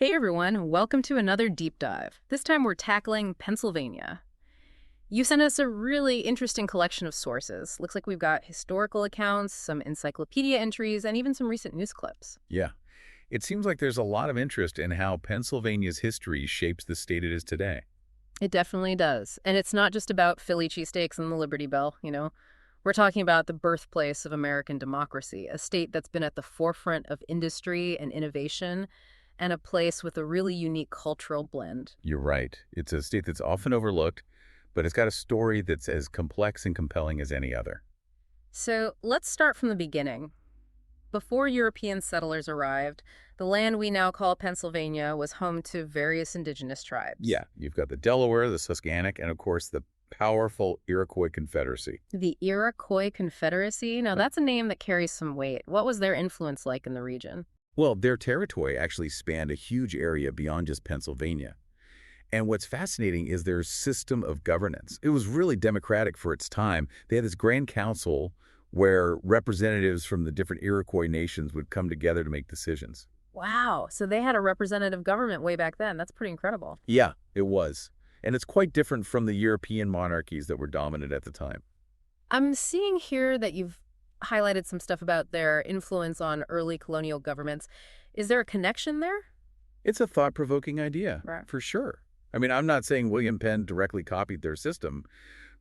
Hey everyone, welcome to another deep dive. This time we're tackling Pennsylvania. You sent us a really interesting collection of sources. Looks like we've got historical accounts, some encyclopedia entries, and even some recent news clips. Yeah. It seems like there's a lot of interest in how Pennsylvania's history shapes the state it is today. It definitely does. And it's not just about Philly cheesesteaks and the Liberty Bell. We're talking about the birthplace of American democracy, a state that's been at the forefront of industry and innovation, and a place with a really unique cultural blend. You're right. It's a state that's often overlooked, but it's got a story that's as complex and compelling as any other. So let's start from the beginning. Before European settlers arrived, the land we now call Pennsylvania was home to various indigenous tribes. Yeah, you've got the Delaware, the Susquehannock, and of course the powerful Iroquois Confederacy. The Iroquois Confederacy? Now, that's a name that carries some weight. What was their influence like in the region? Well, their territory actually spanned a huge area beyond just Pennsylvania. And what's fascinating is their system of governance. It was really democratic for its time. They had this grand council where representatives from the different Iroquois nations would come together to make decisions. Wow, so they had a representative government way back then. That's pretty incredible. Yeah, it was. And it's quite different from the European monarchies that were dominant at the time. I'm seeing here that you've highlighted some stuff about their influence on early colonial governments. Is there a connection there? It's a thought-provoking idea, Right. for sure. I mean, I'm not saying William Penn directly copied their system,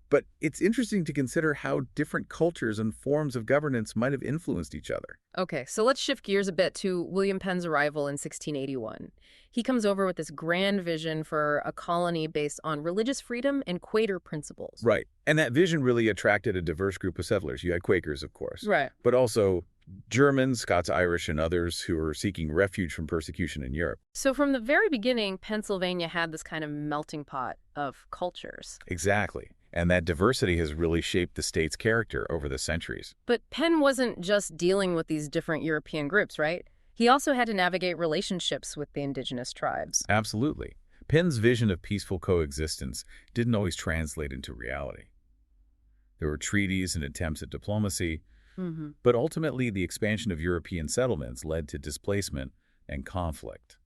but it's interesting to consider how different cultures and forms of governance might have influenced each other. Okay, so let's shift gears a bit to William Penn's arrival in 1681. He comes over with this grand vision for a colony based on religious freedom and Quaker principles. Right. And that vision really attracted a diverse group of settlers. You had Quakers, of course, Right. but also Germans, Scots-Irish, and others who were seeking refuge from persecution in Europe. So from the very beginning, Pennsylvania had this kind of melting pot of cultures. Exactly. And that diversity has really shaped the state's character over the centuries. But Penn wasn't just dealing with these different European groups, right? He also had to navigate relationships with the indigenous tribes. Absolutely. Penn's vision of peaceful coexistence didn't always translate into reality. There were treaties and attempts at diplomacy, but ultimately the expansion of European settlements led to displacement and conflict.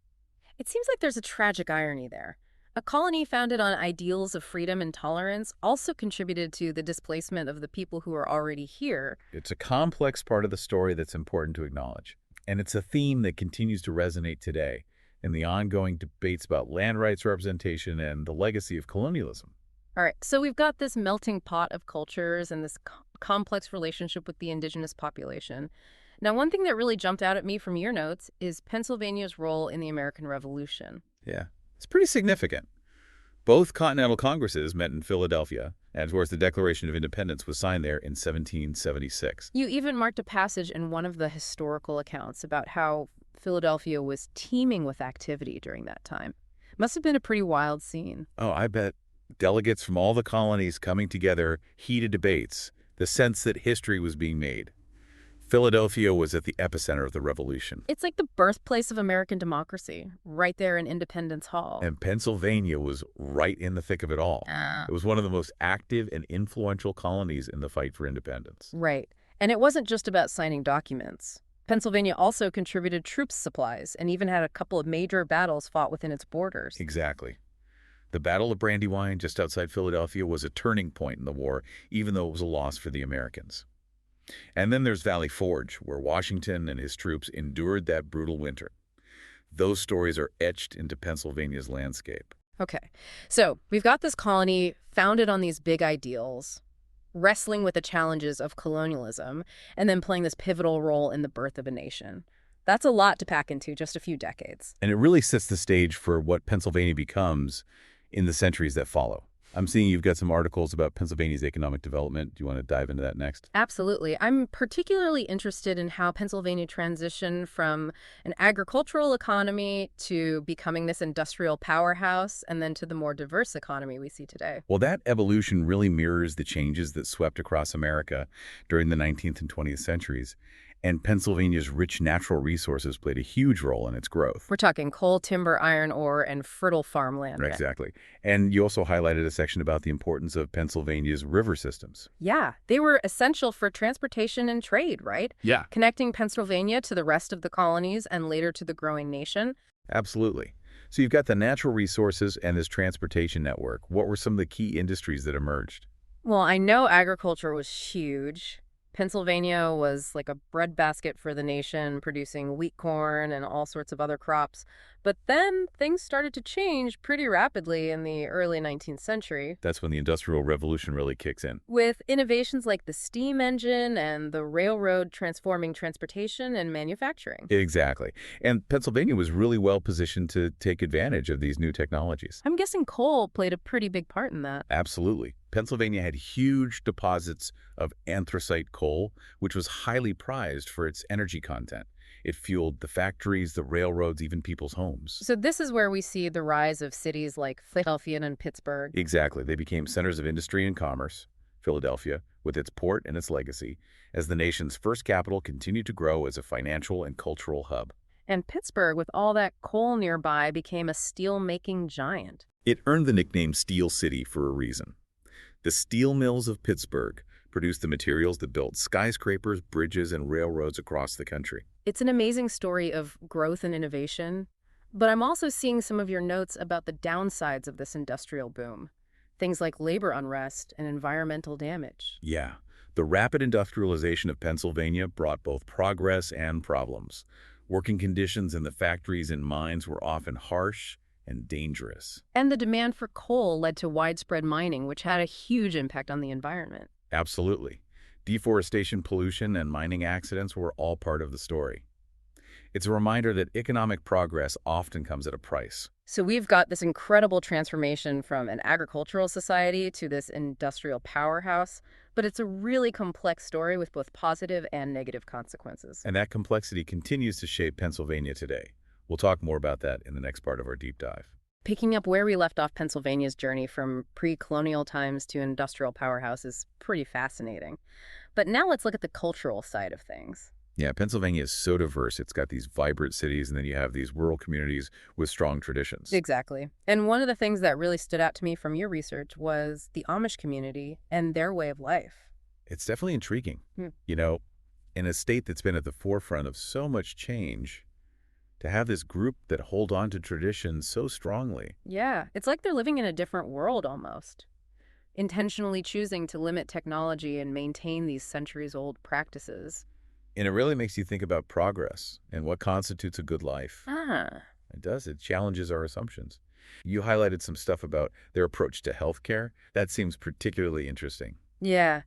It seems like there's a tragic irony there. A colony founded on ideals of freedom and tolerance also contributed to the displacement of the people who are already here. It's a complex part of the story that's important to acknowledge, and it's a theme that continues to resonate today in the ongoing debates about land rights representation and the legacy of colonialism. All right, so we've got this melting pot of cultures and this complex relationship with the indigenous population. Now, one thing that really jumped out at me from your notes is Pennsylvania's role in the American Revolution. Yeah, it's pretty significant. Both Continental Congresses met in Philadelphia, and of course the Declaration of Independence was signed there in 1776. You even marked a passage in one of the historical accounts about how Philadelphia was teeming with activity during that time. Must have been a pretty wild scene. Oh, I bet. Delegates from all the colonies coming together, heated debates, the sense that history was being made. Philadelphia was at the epicenter of the revolution. It's like the birthplace of American democracy, right there in Independence Hall. And Pennsylvania was right in the thick of it all. It was one of the most active and influential colonies in the fight for independence. Right. And it wasn't just about signing documents. Pennsylvania also contributed troop supplies and even had a couple of major battles fought within its borders. Exactly. The Battle of Brandywine, just outside Philadelphia, was a turning point in the war, even though it was a loss for the Americans. And then there's Valley Forge, where Washington and his troops endured that brutal winter. Those stories are etched into Pennsylvania's landscape. Okay, so we've got this colony founded on these big ideals, wrestling with the challenges of colonialism, and then playing this pivotal role in the birth of a nation. That's a lot to pack into just a few decades. And it really sets the stage for what Pennsylvania becomes in the centuries that follow. I'm seeing you've got some articles about Pennsylvania's economic development. Do you want to dive into that next? Absolutely. I'm particularly interested in how Pennsylvania transitioned from an agricultural economy to becoming this industrial powerhouse and then to the more diverse economy we see today. Well, that evolution really mirrors the changes that swept across America during the 19th and 20th centuries. And Pennsylvania's rich natural resources played a huge role in its growth. We're talking coal, timber, iron ore, and fertile farmland. Right, exactly. And you also highlighted a section about the importance of Pennsylvania's river systems. Yeah, they were essential for transportation and trade, right? Yeah. Connecting Pennsylvania to the rest of the colonies and later to the growing nation. Absolutely. So you've got the natural resources and this transportation network. What were some of the key industries that emerged? Well, I know agriculture was huge. Pennsylvania was like a breadbasket for the nation, producing wheat, corn, and all sorts of other crops. But then things started to change pretty rapidly in the early 19th century That's when the Industrial Revolution really kicks in. with innovations like the steam engine and the railroad transforming transportation and manufacturing. Exactly. And Pennsylvania was really well positioned to take advantage of these new technologies. I'm guessing coal played a pretty big part in that. Absolutely. Pennsylvania had huge deposits of anthracite coal, which was highly prized for its energy content. It fueled the factories, the railroads, even people's homes. So this is where we see the rise of cities like Philadelphia and Pittsburgh. Exactly. They became centers of industry and commerce. Philadelphia, with its port and its legacy, as the nation's first capital, continued to grow as a financial and cultural hub. And Pittsburgh, with all that coal nearby, became a steel-making giant. It earned the nickname Steel City for a reason. The steel mills of Pittsburgh produced the materials that built skyscrapers, bridges, and railroads across the country. It's an amazing story of growth and innovation, but I'm also seeing some of your notes about the downsides of this industrial boom. Things like labor unrest and environmental damage. Yeah, the rapid industrialization of Pennsylvania brought both progress and problems. Working conditions in the factories and mines were often harsh and dangerous. And the demand for coal led to widespread mining, which had a huge impact on the environment. Absolutely. Deforestation, pollution, and mining accidents were all part of the story. It's a reminder that economic progress often comes at a price. So we've got this incredible transformation from an agricultural society to this industrial powerhouse, but it's a really complex story with both positive and negative consequences. And that complexity continues to shape Pennsylvania today. We'll talk more about that in the next part of our deep dive. Picking up where we left off, Pennsylvania's journey from pre-colonial times to industrial powerhouse is pretty fascinating. But now let's look at the cultural side of things. Yeah, Pennsylvania is so diverse. It's got these vibrant cities, and then you have these rural communities with strong traditions. Exactly. And one of the things that really stood out to me from your research was the Amish community and their way of life. It's definitely intriguing. Hmm. You know, in a state that's been at the forefront of so much change, to have this group that hold on to traditions so strongly. Yeah, it's like they're living in a different world almost, intentionally choosing to limit technology and maintain these centuries-old practices. And it really makes you think about progress and what constitutes a good life. Ah, It does. It challenges our assumptions. You highlighted some stuff about their approach to healthcare. That seems particularly interesting. yeah.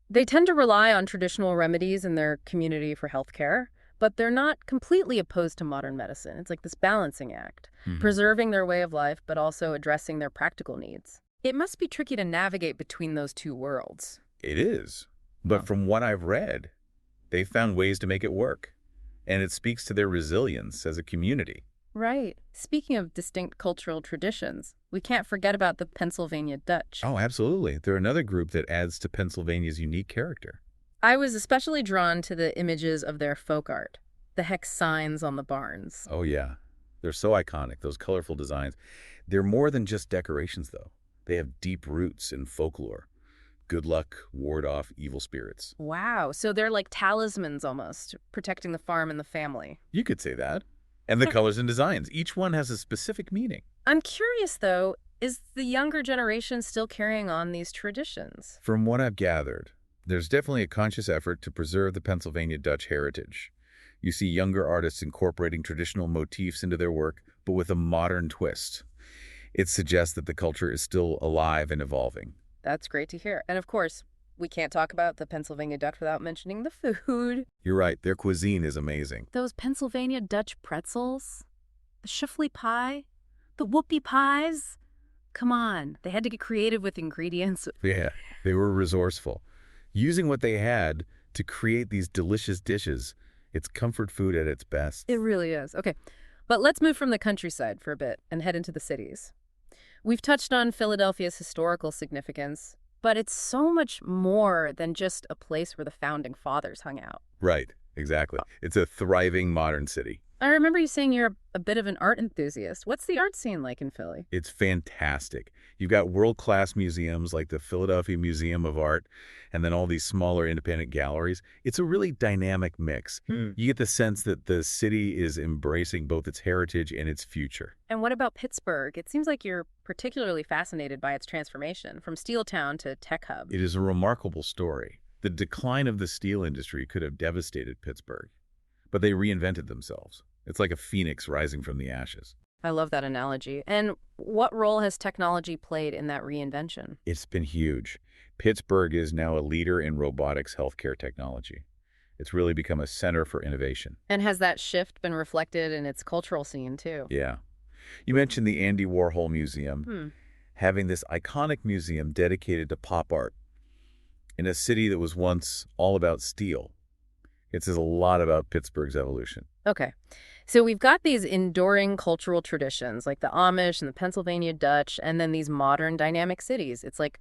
They tend to rely on traditional remedies in their community for healthcare, but they're not completely opposed to modern medicine. It's like this balancing act, preserving their way of life, but also addressing their practical needs. It must be tricky to navigate between those two worlds. It is. But Huh. from what I've read, they've found ways to make it work. And it speaks to their resilience as a community. Right. Speaking of distinct cultural traditions, we can't forget about the Pennsylvania Dutch. Oh, absolutely. They're another group that adds to Pennsylvania's unique character. I was especially drawn to the images of their folk art, the hex signs on the barns. Oh, yeah. They're so iconic, those colorful designs. They're more than just decorations, though. They have deep roots in folklore. Good luck, ward off evil spirits. Wow, so they're like talismans almost, protecting the farm and the family. You could say that. And the colors and designs. Each one has a specific meaning. I'm curious, though, is the younger generation still carrying on these traditions? From what I've gathered, there's definitely a conscious effort to preserve the Pennsylvania Dutch heritage. You see younger artists incorporating traditional motifs into their work, but with a modern twist. It suggests that the culture is still alive and evolving. That's great to hear. And of course, we can't talk about the Pennsylvania Dutch without mentioning the food. You're right, their cuisine is amazing. Those Pennsylvania Dutch pretzels, the shuffly pie, the whoopie pies. Come on, they had to get creative with ingredients. Yeah, they were resourceful. Using what they had to create these delicious dishes. It's comfort food at its best. It really is. Okay, but let's move from the countryside for a bit and head into the cities. We've touched on Philadelphia's historical significance, but it's so much more than just a place where the founding fathers hung out. Right, exactly. It's a thriving modern city. I remember you saying you're a bit of an art enthusiast. What's the art scene like in Philly? It's fantastic. You've got world-class museums like the Philadelphia Museum of Art and then all these smaller independent galleries. It's a really dynamic mix. You get the sense that the city is embracing both its heritage and its future. And what about Pittsburgh? It seems like you're particularly fascinated by its transformation from steel town to tech hub. It is a remarkable story. The decline of the steel industry could have devastated Pittsburgh, but they reinvented themselves. It's like a phoenix rising from the ashes. I love that analogy. And what role has technology played in that reinvention? It's been huge. Pittsburgh is now a leader in robotics healthcare technology. It's really become a center for innovation. And has that shift been reflected in its cultural scene, too? Yeah. You mentioned the Andy Warhol Museum. Hmm. Having this iconic museum dedicated to pop art in a city that was once all about steel. It says a lot about Pittsburgh's evolution. Okay. So we've got these enduring cultural traditions like the Amish and the Pennsylvania Dutch, and then these modern dynamic cities. It's like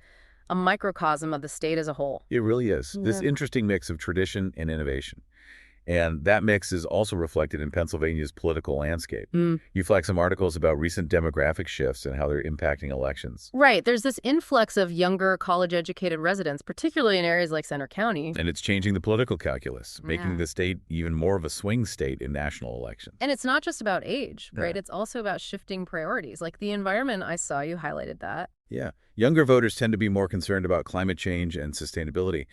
a microcosm of the state as a whole. It really is. This Yeah. interesting mix of tradition and innovation. And that mix is also reflected in Pennsylvania's political landscape. You flag some articles about recent demographic shifts and how they're impacting elections. Right. There's this influx of younger college-educated residents, particularly in areas like Center County. And it's changing the political calculus, making Yeah. the state even more of a swing state in national elections. And it's not just about age, right? Yeah. It's also about shifting priorities. Like the environment, I saw you highlighted that. Yeah. Younger voters tend to be more concerned about climate change and sustainability.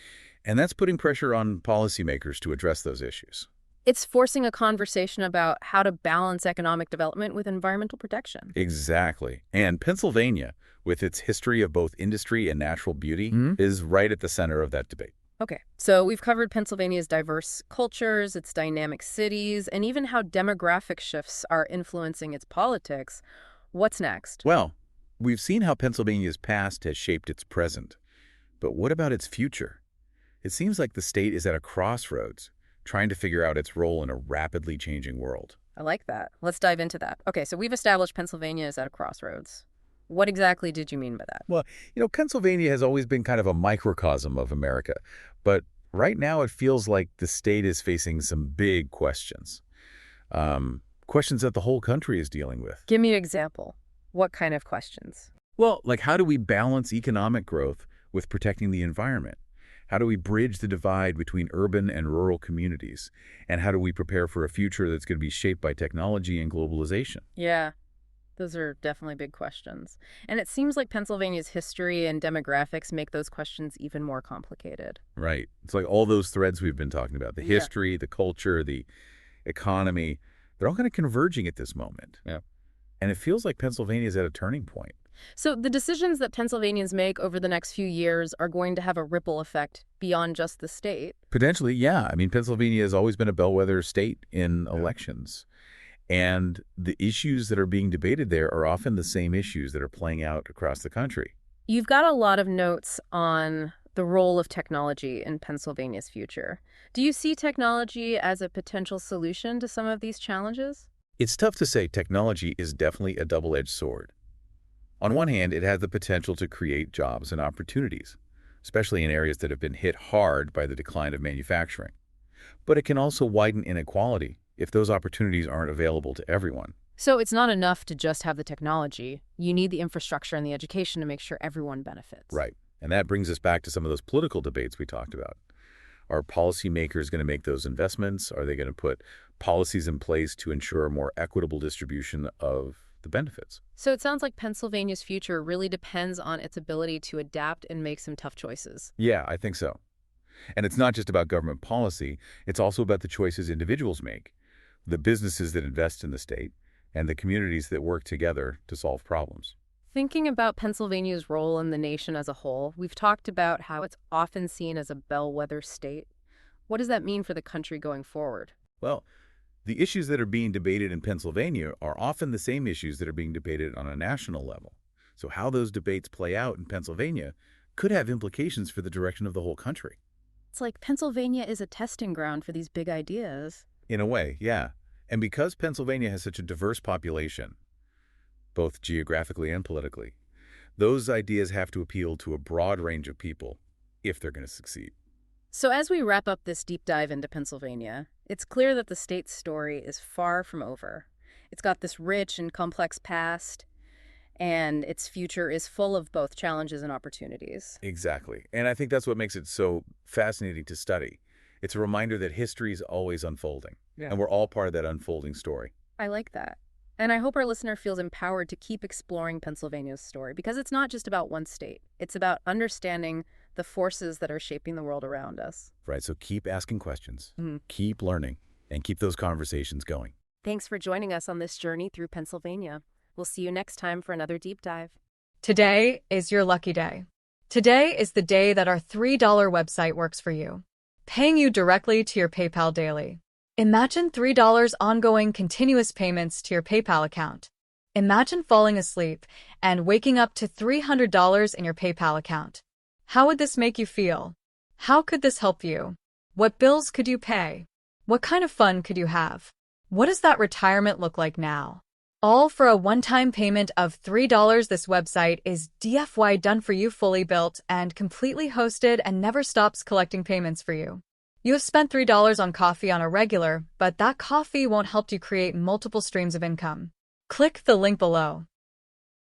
And that's putting pressure on policymakers to address those issues. It's forcing a conversation about how to balance economic development with environmental protection. Exactly. And Pennsylvania, with its history of both industry and natural beauty, is right at the center of that debate. Okay, so we've covered Pennsylvania's diverse cultures, its dynamic cities, and even how demographic shifts are influencing its politics. What's next? Well, we've seen how Pennsylvania's past has shaped its present. But what about its future? It seems like the state is at a crossroads, trying to figure out its role in a rapidly changing world. I like that. Let's dive into that. Okay, so we've established Pennsylvania is at a crossroads. What exactly did you mean by that? Well, Pennsylvania has always been kind of a microcosm of America, but right now it feels like the state is facing some big questions. Questions that the whole country is dealing with. Give me an example. What kind of questions? Well, like how do we balance economic growth with protecting the environment? How do we bridge the divide between urban and rural communities? And how do we prepare for a future that's going to be shaped by technology and globalization? Yeah, those are definitely big questions. And it seems like Pennsylvania's history and demographics make those questions even more complicated. Right. It's like all those threads we've been talking about, the Yeah. history, the culture, the economy, they're all kind of converging at this moment. Yeah. And it feels like Pennsylvania is at a turning point. So the decisions that Pennsylvanians make over the next few years are going to have a ripple effect beyond just the state. Potentially, yeah. I mean, Pennsylvania has always been a bellwether state in elections. And the issues that are being debated there are often the same issues that are playing out across the country. You've got a lot of notes on the role of technology in Pennsylvania's future. Do you see technology as a potential solution to some of these challenges? It's tough to say. Technology is definitely a double-edged sword. On one hand, it has the potential to create jobs and opportunities, especially in areas that have been hit hard by the decline of manufacturing. But it can also widen inequality if those opportunities aren't available to everyone. So it's not enough to just have the technology. You need the infrastructure and the education to make sure everyone benefits. Right. And that brings us back to some of those political debates we talked about. Are policymakers going to make those investments? Are they going to put policies in place to ensure a more equitable distribution of the benefits? So it sounds like Pennsylvania's future really depends on its ability to adapt and make some tough choices. Yeah, I think so. And it's not just about government policy. It's also about the choices individuals make, the businesses that invest in the state, and the communities that work together to solve problems. Thinking about Pennsylvania's role in the nation as a whole, we've talked about how it's often seen as a bellwether state. What does that mean for the country going forward? Well, the issues that are being debated in Pennsylvania are often the same issues that are being debated on a national level. So how those debates play out in Pennsylvania could have implications for the direction of the whole country. It's like Pennsylvania is a testing ground for these big ideas. In a way, yeah. And because Pennsylvania has such a diverse population, both geographically and politically, those ideas have to appeal to a broad range of people if they're going to succeed. So as we wrap up this deep dive into Pennsylvania, it's clear that the state's story is far from over. It's got this rich and complex past, and its future is full of both challenges and opportunities. Exactly. And I think that's what makes it so fascinating to study. It's a reminder that history is always unfolding, Yeah. and we're all part of that unfolding story. I like that. And I hope our listener feels empowered to keep exploring Pennsylvania's story because it's not just about one state. It's about understanding the forces that are shaping the world around us. Right, so keep asking questions, Mhm. keep learning, and keep those conversations going. Thanks for joining us on this journey through Pennsylvania. We'll see you next time for another deep dive. Today is your lucky day. Today is the day that our $3 website works for you, paying you directly to your PayPal daily. Imagine $3 ongoing continuous payments to your PayPal account. Imagine falling asleep and waking up to $300 in your PayPal account. How would this make you feel? How could this help you? What bills could you pay? What kind of fun could you have? What does that retirement look like now? All for a one-time payment of $3. This website is DFY done for you, fully built and completely hosted, and never stops collecting payments for you. You have spent $3 on coffee on a regular, but that coffee won't help you create multiple streams of income. Click the link below.